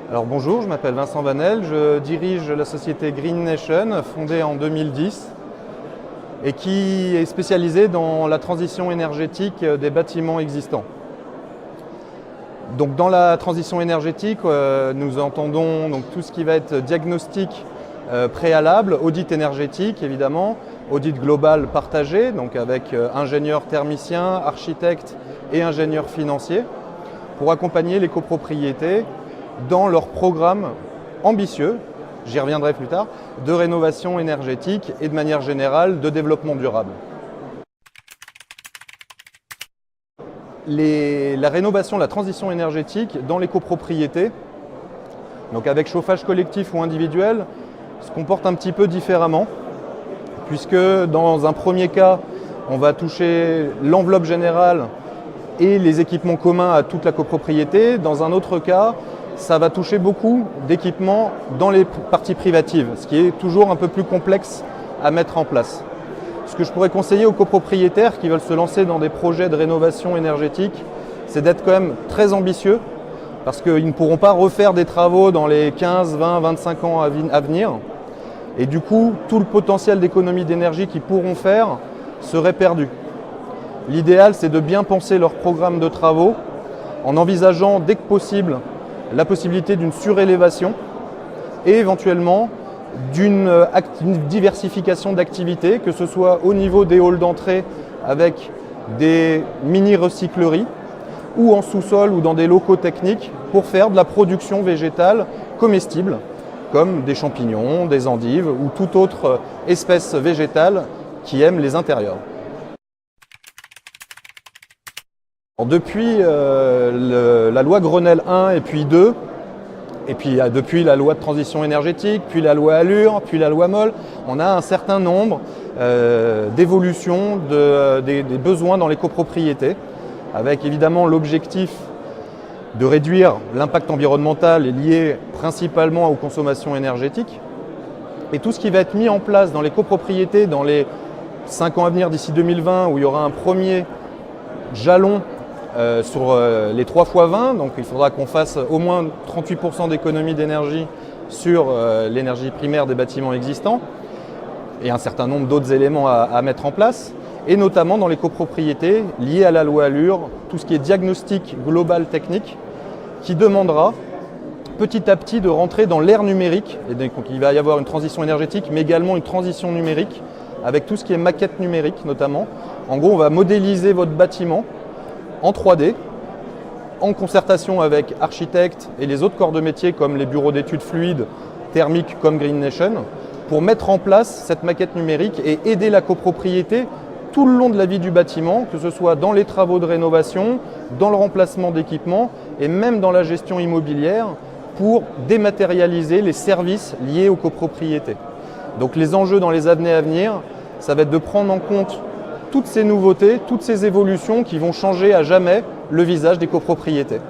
Alors bonjour, je m'appelle Vincent Vanel, je dirige la société Green Nation, fondée en 2010 et qui est spécialisée dans la transition énergétique des bâtiments existants. Donc dans la transition énergétique, nous entendons donc tout ce qui va être diagnostic préalable, audit énergétique évidemment, audit global partagé, donc avec ingénieurs thermiciens, architectes et ingénieurs financiers, pour accompagner les copropriétés dans leur programme ambitieux, j'y reviendrai plus tard, de rénovation énergétique et de manière générale de développement durable. La rénovation, la transition énergétique dans les copropriétés, donc avec chauffage collectif ou individuel, se comporte un petit peu différemment, puisque dans un premier cas, on va toucher l'enveloppe générale et les équipements communs à toute la copropriété. Dans un autre cas, ça va toucher beaucoup d'équipements dans les parties privatives, ce qui est toujours un peu plus complexe à mettre en place. Ce que je pourrais conseiller aux copropriétaires qui veulent se lancer dans des projets de rénovation énergétique, c'est d'être quand même très ambitieux, parce qu'ils ne pourront pas refaire des travaux dans les 15, 20, 25 ans à venir. Et du coup, tout le potentiel d'économie d'énergie qu'ils pourront faire serait perdu. L'idéal, c'est de bien penser leur programme de travaux en envisageant dès que possible la possibilité d'une surélévation et éventuellement d'une diversification d'activités, que ce soit au niveau des halls d'entrée avec des mini-recycleries ou en sous-sol ou dans des locaux techniques pour faire de la production végétale comestible, comme des champignons, des endives ou toute autre espèce végétale qui aime les intérieurs. Depuis la loi Grenelle 1 et puis 2, et puis depuis la loi de transition énergétique, puis la loi Allure, puis la loi MOL, on a un certain nombre d'évolutions des besoins dans les copropriétés, avec évidemment l'objectif de réduire l'impact environnemental lié principalement aux consommations énergétiques. Et tout ce qui va être mis en place dans les copropriétés dans les 5 ans à venir, d'ici 2020, où il y aura un premier jalon sur les 3 x 20, donc il faudra qu'on fasse au moins 38% d'économie d'énergie sur l'énergie primaire des bâtiments existants et un certain nombre d'autres éléments à mettre en place, et notamment dans les copropriétés liées à la loi Allure, tout ce qui est diagnostic global technique, qui demandera petit à petit de rentrer dans l'ère numérique, et donc il va y avoir une transition énergétique mais également une transition numérique avec tout ce qui est maquette numérique notamment. En gros, on va modéliser votre bâtiment en 3D, en concertation avec architectes et les autres corps de métier comme les bureaux d'études fluides, thermiques comme Green Nation, pour mettre en place cette maquette numérique et aider la copropriété tout le long de la vie du bâtiment, que ce soit dans les travaux de rénovation, dans le remplacement d'équipements et même dans la gestion immobilière pour dématérialiser les services liés aux copropriétés. Donc les enjeux dans les années à venir, ça va être de prendre en compte toutes ces nouveautés, toutes ces évolutions qui vont changer à jamais le visage des copropriétés.